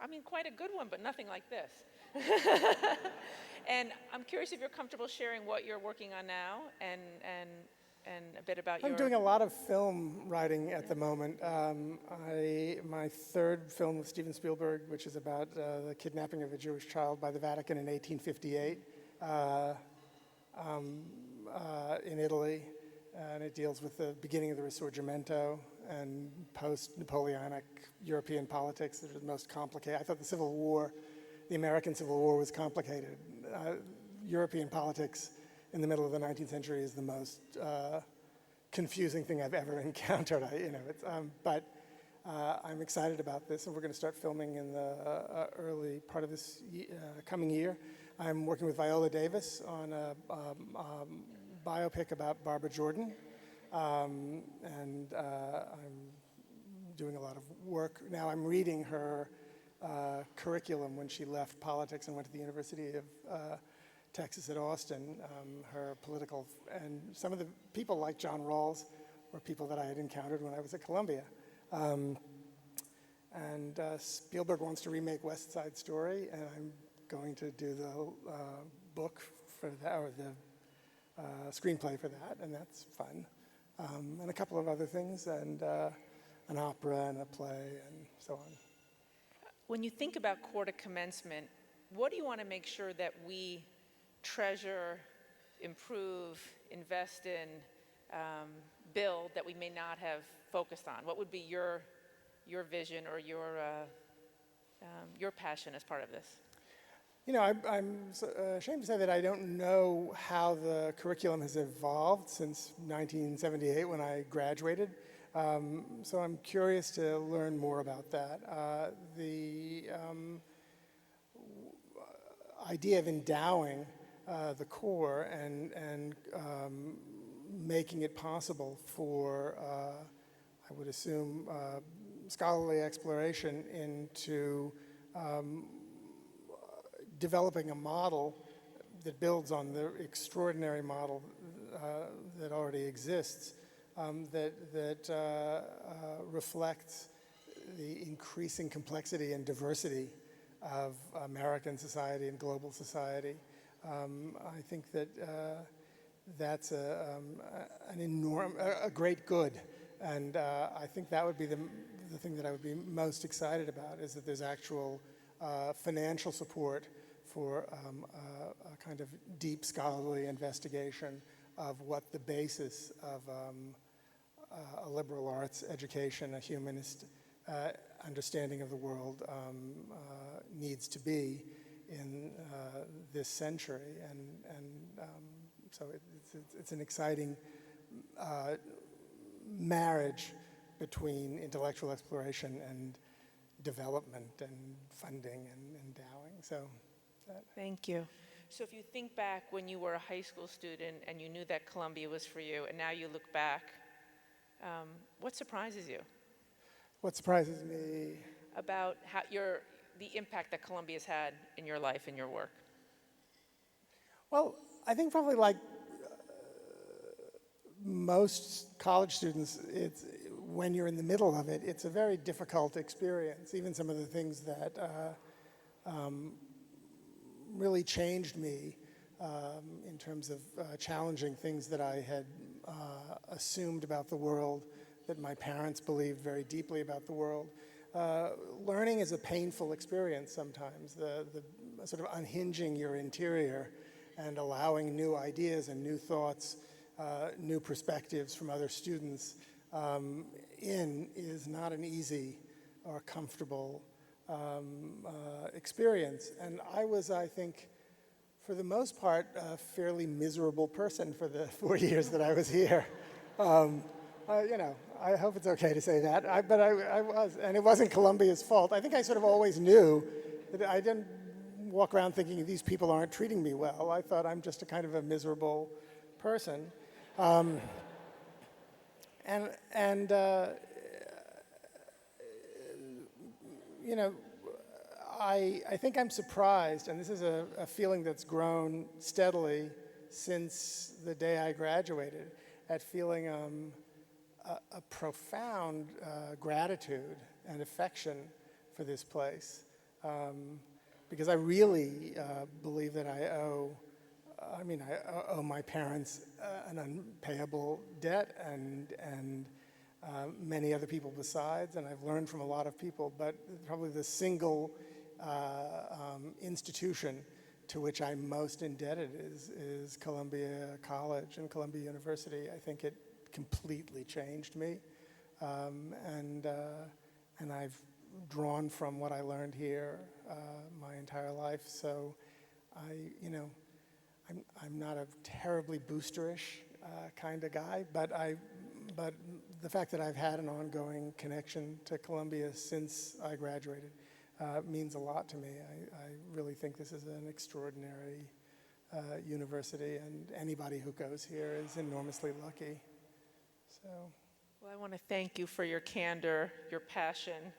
I mean, quite a good one, but nothing like this. And I'm curious if you're comfortable sharing what you're working on now and a bit about I'm doing a lot of film writing at the moment. My third film with Steven Spielberg, which is about the kidnapping of a Jewish child by the Vatican in 1858 in Italy, and it deals with the beginning of the Risorgimento and post-Napoleonic European politics that are the most complicated. I thought the American Civil War was complicated. European politics in the middle of the 19th century is the most confusing thing I've ever encountered. But I'm excited about this, and we're going to start filming in the early part of this coming year. I'm working with Viola Davis on a biopic about Barbara Jordan, and I'm doing a lot of work. Now I'm reading her curriculum when she left politics and went to the University of Texas at Austin, her political, and some of the people like John Rawls were people that I had encountered when I was at Columbia. And Spielberg wants to remake West Side Story, and I'm going to do the book for that, or the screenplay for that, and that's fun. And a couple of other things, and an opera and a play and so on. When you think about core to commencement, what do you want to make sure that we treasure, improve, invest in, build that we may not have focused on? What would be your vision or your passion as part of this? I'm ashamed to say that I don't know how the curriculum has evolved since 1978 when I graduated. So I'm curious to learn more about that. The idea of endowing the core and making it possible for, I would assume, scholarly exploration into developing a model that builds on the extraordinary model that already exists, that reflects the increasing complexity and diversity of American society and global society. I think that that's a great good, and I think that would be the thing that I would be most excited about, is that there's actual financial support for a kind of deep scholarly investigation of what the basis of a liberal arts education, a humanist understanding of the world needs to be in this century. And so it's an exciting marriage between intellectual exploration and development and funding and endowing. So Thank you. So if you think back when you were a high school student and you knew that Columbia was for you, and now you look back, what surprises you what surprises me? about how the impact that Columbia's had in your life and your work? Well, I think probably like most college students, it's when you're in the middle of it, it's a very difficult experience. Even some of the things that really changed me in terms of challenging things that I had assumed about the world, that my parents believed very deeply about the world. Learning is a painful experience sometimes, the sort of unhinging your interior and allowing new ideas and new thoughts, new perspectives from other students in is not an easy or comfortable experience. And I was, I think, for the most part, a fairly miserable person for the 4 years that I was here. You know, I hope it's okay to say that, but I was, and it wasn't Columbia's fault. I think I sort of always knew that I didn't walk around thinking these people aren't treating me well. I thought I'm just a kind of a miserable person. You know, I think I'm surprised, and this is a feeling that's grown steadily since the day I graduated, at feeling a profound gratitude and affection for this place, because I really believe that I owe my parents an unpayable debt, and many other people besides, and I've learned from a lot of people, but probably the single institution to which I'm most indebted is Columbia College and Columbia University. I think it completely changed me, and I've drawn from what I learned here my entire life. So I'm not a terribly boosterish kind of guy, but the fact that I've had an ongoing connection to Columbia since I graduated means a lot to me. I really think this is an extraordinary university, and anybody who goes here is enormously lucky. So, Well, I want to thank you for your candor, your passion.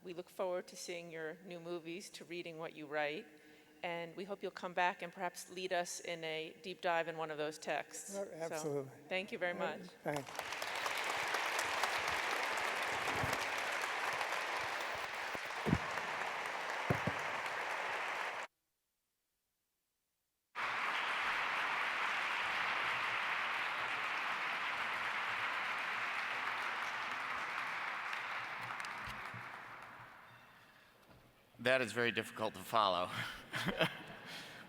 We look forward to seeing your new movies, to reading what you write, and we hope you'll come back and perhaps lead us in a deep dive in one of those texts. absolutely. So, thank you very much. Thanks. That is very difficult to follow.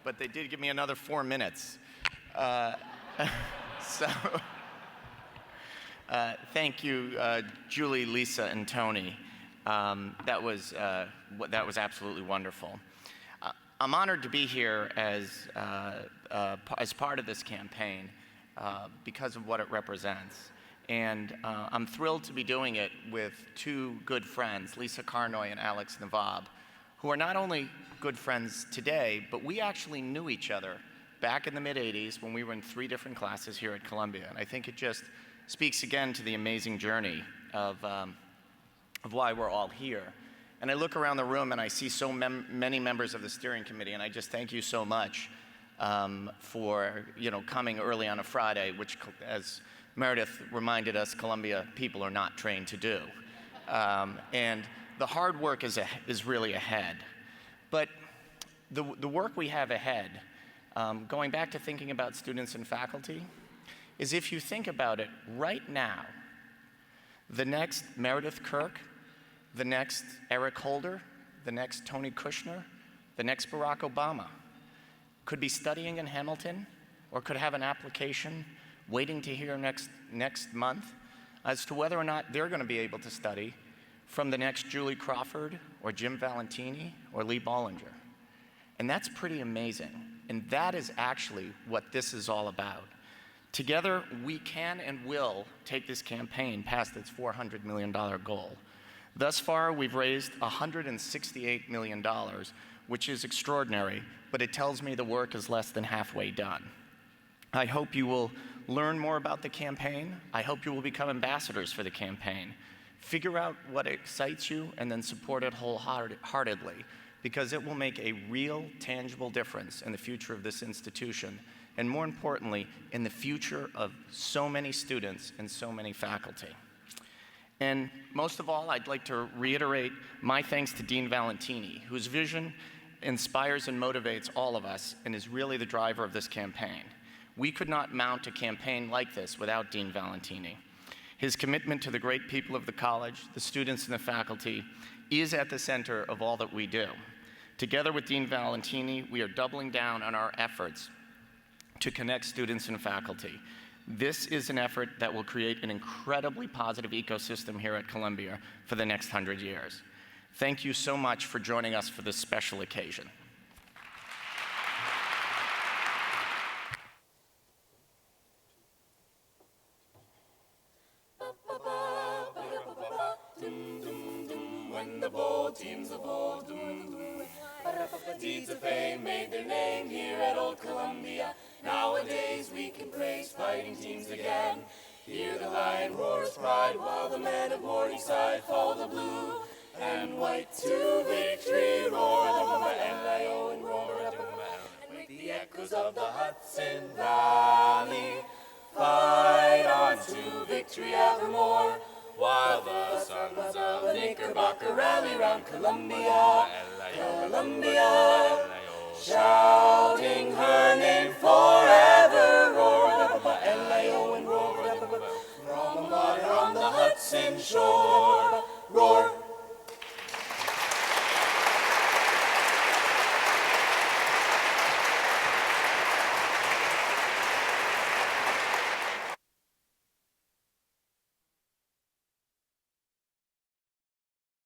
But they did give me another 4 minutes. Thank you, Julie, Lisa, and Tony. That was absolutely wonderful. I'm honored to be here as part of this campaign because of what it represents. And I'm thrilled to be doing it with two good friends, Lisa Carnoy and Alex Navab, who are not only good friends today, but we actually knew each other back in the mid-'80s when we were in 3 different classes here at Columbia. And I think it just speaks again to the amazing journey of why we're all here. And I look around the room and I see so many members of the steering committee, and I just thank you so much for coming early on a Friday, which, as Meredith reminded us, Columbia people are not trained to do. And the hard work is really ahead. But the work we have ahead, going back to thinking about students and faculty, is if you think about it right now, the next Meredith Kirk, the next Eric Holder, the next Tony Kushner, the next Barack Obama could be studying in Hamilton or could have an application waiting to hear next month as to whether or not they're going to be able to study from the next Julie Crawford or Jim Valentini or Lee Bollinger. And that's pretty amazing. And that is actually what this is all about. Together, we can and will take this campaign past its $400 million goal. Thus far, we've raised $168 million, which is extraordinary, but it tells me the work is less than halfway done. I hope you will learn more about the campaign. I hope you will become ambassadors for the campaign. Figure out what excites you and then support it wholeheartedly, because it will make a real, tangible difference in the future of this institution, and more importantly, in the future of so many students and so many faculty. And most of all, I'd like to reiterate my thanks to Dean Valentini, whose vision inspires and motivates all of us and is really the driver of this campaign. We could not mount a campaign like this without Dean Valentini. His commitment to the great people of the college, the students and the faculty, is at the center of all that we do. Together with Dean Valentini, we are doubling down on our efforts to connect students and faculty. This is an effort that will create an incredibly positive ecosystem here at Columbia for the next 100 years. Thank you so much for joining us for this special occasion. When the bold teams of old deeds of fame made their name here at old Columbia. Nowadays we can praise fighting teams again. Hear the lion roar his pride while the men of Morningside follow the blue and white to victory. Roar the L-I-O and roar with the echoes of the Hudson Valley. Fight on to victory evermore, while the sons of Knickerbocker rally round Columbia, Columbia, shouting her name forever. Roar the L-I-O and roar from water on the Hudson shore.